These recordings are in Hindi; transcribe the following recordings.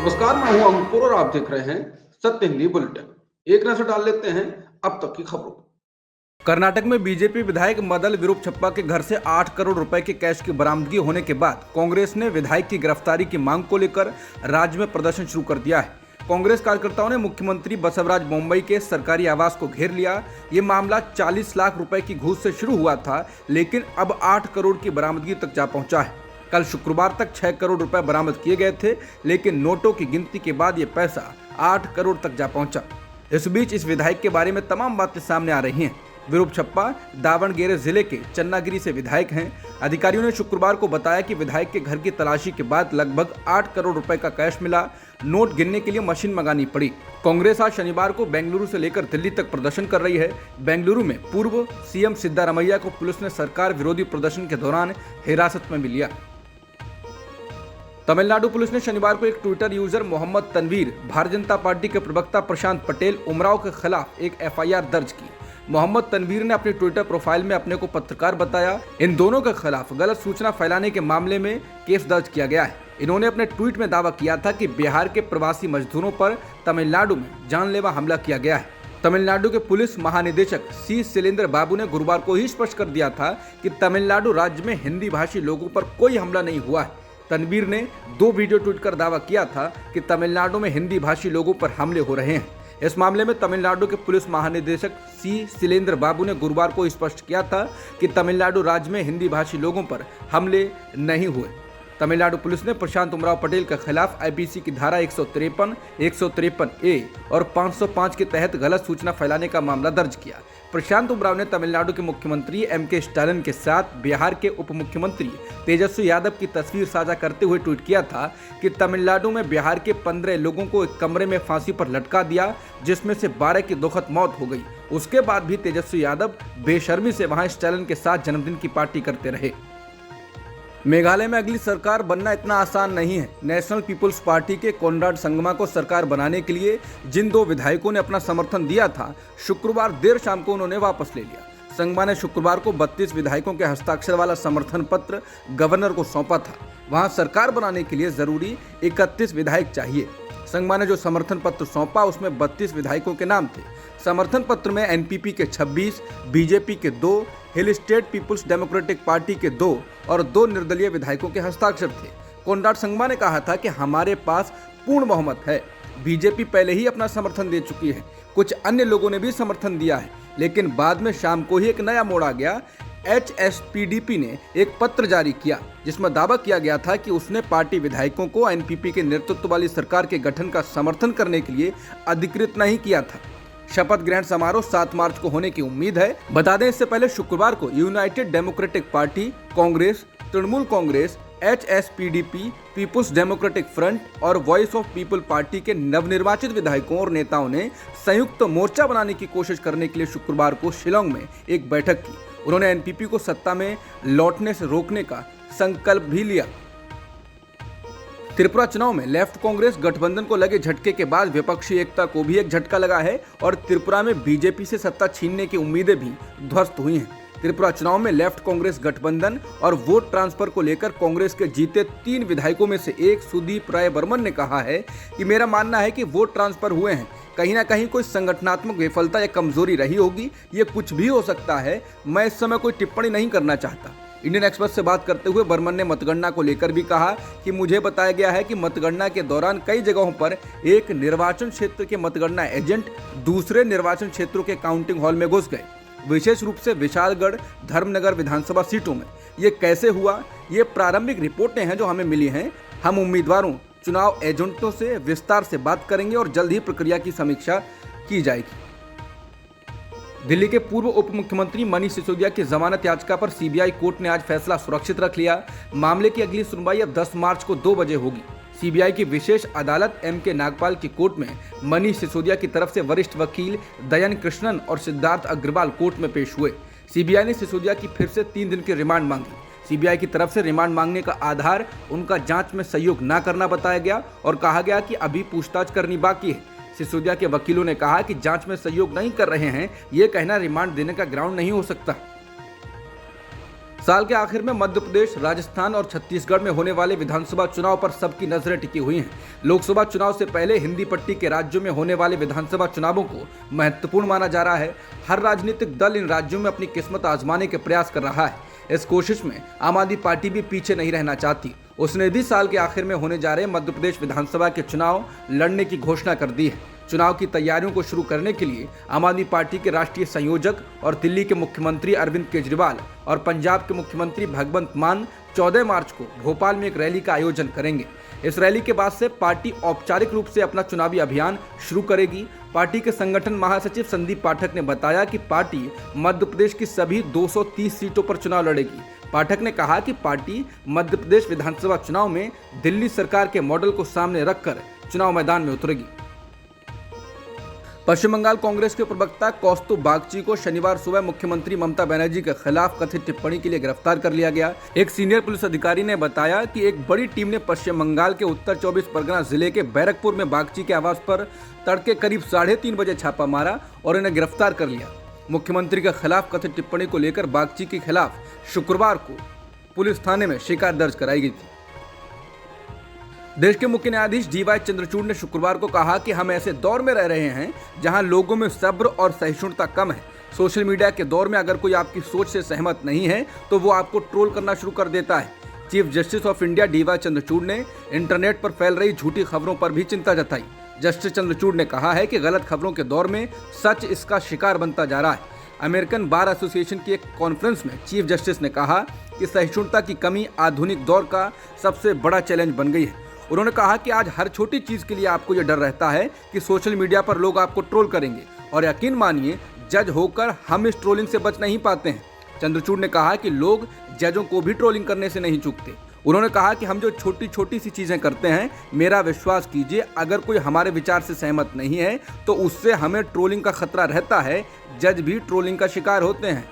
नमस्कार, मैं हूं अंकुर और आप देख रहे हैं सत्य हिंदी बुलेटिन। एक नजर डाल लेते हैं अब तक की खबरों पर। कर्नाटक में बीजेपी विधायक मदल विरूपछप्पा के घर से 8 करोड़ रुपए के कैश की बरामदगी होने के बाद कांग्रेस ने विधायक की गिरफ्तारी की मांग को लेकर राज्य में प्रदर्शन शुरू कर दिया है। कांग्रेस कार्यकर्ताओं ने मुख्यमंत्री बसवराज बोम्मई के सरकारी आवास को घेर लिया। ये मामला 40 लाख रुपए की घूस से शुरू हुआ था, लेकिन अब 8 करोड़ की बरामदगी तक जा पहुंचा है। कल शुक्रवार तक 6 करोड़ रुपए बरामद किए गए थे, लेकिन नोटों की गिनती के बाद ये पैसा 8 करोड़ तक जा पहुंचा। इस बीच इस विधायक के बारे में तमाम बातें सामने आ रही हैं। विरूपछप्पा दावणगेरे जिले के चन्नागिरी से विधायक हैं। अधिकारियों ने शुक्रवार को बताया कि विधायक के घर की तलाशी के बाद लगभग 8 करोड़ रुपए का कैश मिला। नोट गिनने के लिए मशीन मंगानी पड़ी। कांग्रेस आज शनिवार को बेंगलुरु से लेकर दिल्ली तक प्रदर्शन कर रही है। बेंगलुरु में पूर्व सीएम सिद्धारमैया को पुलिस ने सरकार विरोधी प्रदर्शन के दौरान हिरासत में भी लिया। तमिलनाडु पुलिस ने शनिवार को एक Twitter user Mohammad Tanveer, Bharatiya Janata party के प्रवक्ता प्रशांत पटेल उमराव के खिलाफ एक एफआईआर दर्ज की। मोहम्मद तनवीर ने अपने ट्विटर प्रोफाइल में अपने को पत्रकार बताया। इन दोनों के खिलाफ गलत सूचना फैलाने के मामले में केस दर्ज किया गया है। इन्होंने अपने ट्वीट में दावा किया था कि बिहार के प्रवासी मजदूरों पर तमिलनाडु में जानलेवा हमला किया गया है। तमिलनाडु के पुलिस महानिदेशक सी शैलेंद्र बाबू ने गुरुवार को ही स्पष्ट कर दिया था कि तमिलनाडु राज्य में हिंदी भाषी लोगों पर कोई हमला नहीं हुआ है। तनवीर ने 2 वीडियो ट्वीट कर दावा किया था कि तमिलनाडु में हिंदी भाषी लोगों पर हमले हो रहे हैं। इस मामले में तमिलनाडु के पुलिस महानिदेशक सी शैलेंद्र बाबू ने गुरुवार को स्पष्ट किया था कि तमिलनाडु राज्य में हिंदी भाषी लोगों पर हमले नहीं हुए। तमिलनाडु पुलिस ने प्रशांत उमराव पटेल के खिलाफ आईपीसी की धारा 153, 153A और 505 के तहत गलत सूचना फैलाने का मामला दर्ज किया। प्रशांत उमराव ने तमिलनाडु के मुख्यमंत्री एमके स्टालिन के साथ बिहार के उप मुख्यमंत्री तेजस्वी यादव की तस्वीर साझा करते हुए ट्वीट किया था कि तमिलनाडु में बिहार के 15 लोगों को एक कमरे में फांसी पर लटका दिया, जिसमें से 12 की दुखद मौत हो गई। उसके बाद भी तेजस्वी यादव बेशर्मी से वहां स्टालिन के साथ जन्मदिन की पार्टी करते रहे। मेघालय में अगली सरकार बनना इतना आसान नहीं है। नेशनल पीपुल्स पार्टी के कोनराड संगमा को सरकार बनाने के लिए जिन 2 विधायकों ने अपना समर्थन दिया था, शुक्रवार देर शाम को उन्होंने वापस ले लिया। संगमा ने शुक्रवार को 32 विधायकों के हस्ताक्षर वाला समर्थन पत्र गवर्नर को सौंपा था। वहां सरकार बनाने के लिए जरूरी 31 विधायक चाहिए। संगमा ने जो समर्थन पत्र सौंपा उसमें 32 विधायकों के नाम थे। समर्थन पत्र में एनपीपी के 26, बीजेपी के 2, hill state people's democratic party के 2 और 2 निर्दलीय विधायकों के हस्ताक्षर थे। कोनराड संगमा ने कहा था कि हमारे पास पूर्ण बहुमत है। बीजेपी पहले ही अपना समर्थन दे चुकी है, कुछ अन्य लोगों ने भी समर्थन दिया है, लेकिन बाद में शाम को ही एक नया मोड़ आ गया। HSPDP ने एक पत्र जारी किया जिसमें दावा किया गया था कि उसने पार्टी विधायकों को एनपीपी के नेतृत्व वाली सरकार के गठन का समर्थन करने के लिए अधिकृत नहीं किया था। शपथ ग्रहण समारोह 7 मार्च को होने की उम्मीद है। बता दें, इससे पहले शुक्रवार को united democratic party, Congress, Trinamool Congress, HSPDP, people's democratic front और वॉइस ऑफ पीपल पार्टी के नवनिर्वाचित विधायकों और नेताओं ने संयुक्त मोर्चा बनाने की कोशिश करने के लिए शुक्रवार को शिलोंग में एक बैठक की। उन्होंने एनपीपी को सत्ता में लौटने से रोकने का संकल्प भी लिया। त्रिपुरा चुनाव में लेफ्ट कांग्रेस गठबंधन को लगे झटके के बाद विपक्षी एकता को भी एक झटका लगा है और त्रिपुरा में बीजेपी से सत्ता छीनने की उम्मीदें भी ध्वस्त हुई हैं। त्रिपुरा चुनाव में लेफ्ट कांग्रेस गठबंधन और वोट ट्रांसफर को लेकर कांग्रेस के जीते 3 विधायकों में से एक सुदीप राय बर्मन ने कहा है कि मेरा मानना है कि वोट ट्रांसफर हुए हैं, कहीं ना कहीं कोई संगठनात्मक विफलता या कमजोरी रही होगी, ये कुछ भी हो सकता है। मैं इस समय कोई टिप्पणी नहीं करना चाहता। इंडियन एक्सप्रेस से बात करते हुए बर्मन ने मतगणना को लेकर भी कहा कि मुझे बताया गया है कि मतगणना के दौरान कई जगहों पर एक निर्वाचन क्षेत्र के मतगणना एजेंट दूसरे निर्वाचन क्षेत्रों के काउंटिंग हॉल में घुस गए, विशेष रूप से विशालगढ़, धर्मनगर विधानसभा सीटों में। ये कैसे हुआ? ये प्रारंभिक रिपोर्टें हैं जो हमें मिली हैं। हम उम्मीदवारों, चुनाव एजेंटों से विस्तार से बात करेंगे और जल्द ही प्रक्रिया की समीक्षा की जाएगी। दिल्ली के पूर्व उप मुख्यमंत्री मनीष सिसोदिया की जमानत याचिका पर सीबीआई कोर्ट ने आज फैसला सुरक्षित रख लिया। मामले की अगली सुनवाई अब 10 मार्च को 2 बजे होगी। सीबीआई की विशेष अदालत एमके नागपाल की कोर्ट में मनीष सिसोदिया की तरफ से वरिष्ठ वकील दयन कृष्णन और सिद्धार्थ अग्रवाल कोर्ट में पेश हुए। सीबीआई ने सिसोदिया की फिर से 3 दिन की रिमांड मांगी। सीबीआई की तरफ से रिमांड मांगने का आधार उनका जांच में सहयोग न करना बताया गया और कहा गया कि अभी पूछताछ करनी बाकी है। सिसोदिया के वकीलों ने कहा कि जांच में सहयोग नहीं कर रहे हैं, ये कहना रिमांड देने का ग्राउंड नहीं हो सकता। साल के आखिर में मध्य प्रदेश, राजस्थान और छत्तीसगढ़ में होने वाले विधानसभा चुनाव पर सबकी नजरें टिकी हुई हैं। लोकसभा चुनाव से पहले हिंदी पट्टी के राज्यों में होने वाले विधानसभा चुनावों को महत्वपूर्ण माना जा रहा है। हर राजनीतिक दल इन राज्यों में अपनी किस्मत आजमाने के प्रयास कर रहा है। इस कोशिश में आम आदमी पार्टी भी पीछे नहीं रहना चाहती। उसने भी साल के आखिर में होने जा रहे मध्य प्रदेश विधानसभा के चुनाव लड़ने की घोषणा कर दी है। चुनाव की तैयारियों को शुरू करने के लिए आम आदमी पार्टी के राष्ट्रीय संयोजक और दिल्ली के मुख्यमंत्री अरविंद केजरीवाल और पंजाब के मुख्यमंत्री भगवंत मान 14 मार्च को भोपाल में एक रैली का आयोजन करेंगे। इस रैली के बाद से पार्टी औपचारिक रूप से अपना चुनावी अभियान शुरू करेगी। पार्टी के संगठन महासचिव संदीप पाठक ने बताया कि पार्टी मध्य प्रदेश की सभी 230 सीटों पर चुनाव लड़ेगी। पाठक ने कहा कि पार्टी मध्य प्रदेश विधानसभा चुनाव में दिल्ली सरकार के मॉडल को सामने रखकर चुनाव मैदान में उतरेगी। पश्चिम बंगाल कांग्रेस के प्रवक्ता कौस्तुभ बागची को शनिवार सुबह मुख्यमंत्री ममता बनर्जी के खिलाफ कथित टिप्पणी के लिए गिरफ्तार कर लिया गया। एक सीनियर पुलिस अधिकारी ने बताया कि एक बड़ी टीम ने पश्चिम बंगाल के उत्तर 24 परगना जिले के बैरकपुर में बागची के आवास पर तड़के करीब 3:30 बजे छापा मारा और इन्हें गिरफ्तार कर लिया। मुख्यमंत्री के खिलाफ कथित टिप्पणी को लेकर बागची के खिलाफ शुक्रवार को पुलिस थाने में शिकायत दर्ज कराई गई थी। देश के मुख्य न्यायाधीश DY चंद्रचूड़ ने शुक्रवार को कहा कि हम ऐसे दौर में रह रहे हैं जहां लोगों में सब्र और सहिष्णुता कम है। सोशल मीडिया के दौर में अगर कोई आपकी सोच से सहमत नहीं है तो वो आपको ट्रोल करना शुरू कर देता है। Chief justice of India DY Chandrachud ने इंटरनेट पर फैल रही झूठी खबरों पर भी चिंता जताई। जस्टिस चंद्रचूड़ ने कहा है कि गलत खबरों के दौर में सच इसका शिकार बनता जा रहा है। अमेरिकन बार एसोसिएशन की एक कॉन्फ्रेंस में चीफ जस्टिस ने कहा कि सहिष्णुता की कमी आधुनिक दौर का सबसे बड़ा चैलेंज बन गई है। उन्होंने कहा कि आज हर छोटी चीज के लिए आपको यह डर रहता है कि सोशल मीडिया पर लोग आपको ट्रोल करेंगे और यकीन मानिए जज होकर हम इस ट्रोलिंग से बच नहीं पाते हैं। चंद्रचूड़ ने कहा कि लोग जजों को भी ट्रोलिंग करने से नहीं चूकते। उन्होंने कहा कि हम जो छोटी छोटी सी चीजें करते हैं, मेरा विश्वास कीजिए अगर कोई हमारे विचार से सहमत नहीं है तो उससे हमें ट्रोलिंग का खतरा रहता है। जज भी ट्रोलिंग का शिकार होते हैं।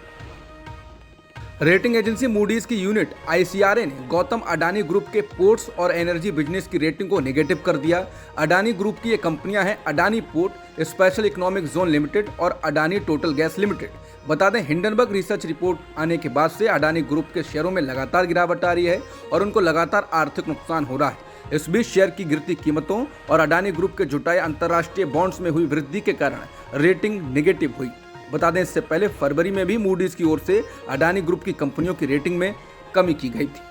रेटिंग एजेंसी मूडीज की यूनिट ICRA ने गौतम अडानी ग्रुप के पोर्ट्स और एनर्जी बिजनेस की रेटिंग को नेगेटिव कर दिया। अडानी ग्रुप की ये कंपनियां हैं Adani port, special economic zone limited और अडानी टोटल गैस लिमिटेड। बता दें, हिंडनबर्ग रिसर्च रिपोर्ट आने के बाद से अडानी ग्रुप के शेयरों में लगातार गिरावट आ रही है और उनको लगातार आर्थिक नुकसान हो रहा है। इस बीच शेयर की गिरती कीमतों और अडानी ग्रुप के जुटाए अंतर्राष्ट्रीय बॉन्ड्स में हुई वृद्धि के कारण रेटिंग नेगेटिव हुई। बता दें, इससे पहले फरवरी में भी मूडीज की ओर से अडानी ग्रुप की कंपनियों की रेटिंग में कमी की गई थी।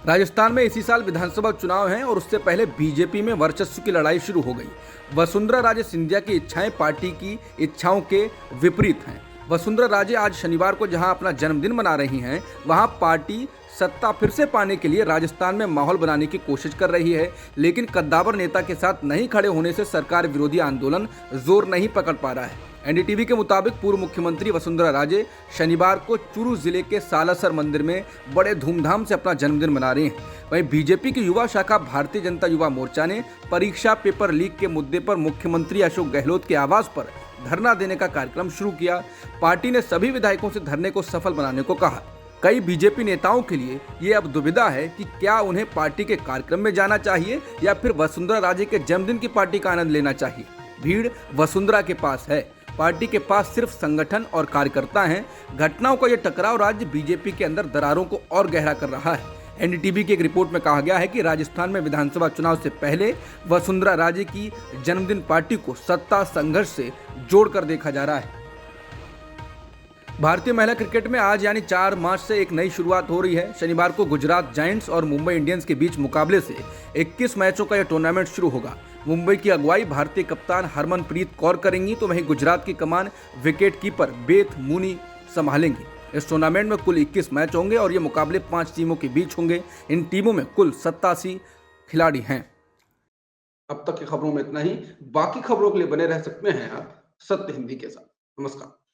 राजस्थान में इसी साल विधानसभा चुनाव हैं और उससे पहले बीजेपी में वर्चस्व की लड़ाई शुरू हो गई। वसुंधरा राजे सिंधिया की इच्छाएं पार्टी की इच्छाओं के विपरीत हैं। वसुंधरा राजे आज शनिवार को जहां अपना जन्मदिन मना रही हैं, वहां पार्टी सत्ता फिर से पाने के लिए राजस्थान में माहौल बनाने की कोशिश कर रही है, लेकिन कद्दावर नेता के साथ नहीं खड़े होने से सरकार विरोधी आंदोलन जोर नहीं पकड़ पा रहा है। NDTV के मुताबिक पूर्व मुख्यमंत्री वसुंधरा राजे शनिवार को चूरू जिले के सालासर मंदिर में बड़े धूमधाम से अपना जन्मदिन मना रही हैं। वहीं बीजेपी की युवा शाखा भारतीय जनता युवा मोर्चा ने परीक्षा पेपर लीक के मुद्दे पर मुख्यमंत्री अशोक गहलोत के आवास पर धरना देने का कार्यक्रम शुरू किया। पार्टी ने सभी विधायकों से धरने को सफल बनाने को कहा। कई बीजेपी नेताओं के लिए ये अब दुविधा है कि क्या उन्हें पार्टी के कार्यक्रम में जाना चाहिए या फिर वसुंधरा राजे के जन्मदिन की पार्टी का आनंद लेना चाहिए। भीड़ वसुंधरा के पास है, पार्टी के पास सिर्फ संगठन और कार्यकर्ता हैं। घटनाओं का यह टकराव राज्य बीजेपी के अंदर दरारों को और गहरा कर रहा है। NDTV की एक रिपोर्ट में कहा गया है कि राजस्थान में विधानसभा चुनाव से पहले वसुंधरा राजे की जन्मदिन पार्टी को सत्ता संघर्ष से जोड़कर देखा जा रहा है। भारतीय महिला क्रिकेट में आज यानी 4 मार्च से एक नई शुरुआत हो रही है। शनिवार को गुजरात जायंट्स और मुंबई इंडियंस के बीच मुकाबले से 21 मैचों का यह टूर्नामेंट शुरू होगा। मुंबई की अगुवाई भारतीय कप्तान हरमनप्रीत कौर करेंगी तो वहीं गुजरात की कमान विकेट कीपर बेथ मूनी संभालेंगी। इस टूर्नामेंट में कुल 21 मैच होंगे और ये मुकाबले 5 टीमों के बीच होंगे। इन टीमों में कुल 87 खिलाड़ी हैं। अब तक की खबरों में इतना ही। बाकी खबरों के लिए बने रह सकते हैं आप सत्य हिंदी के साथ। नमस्कार।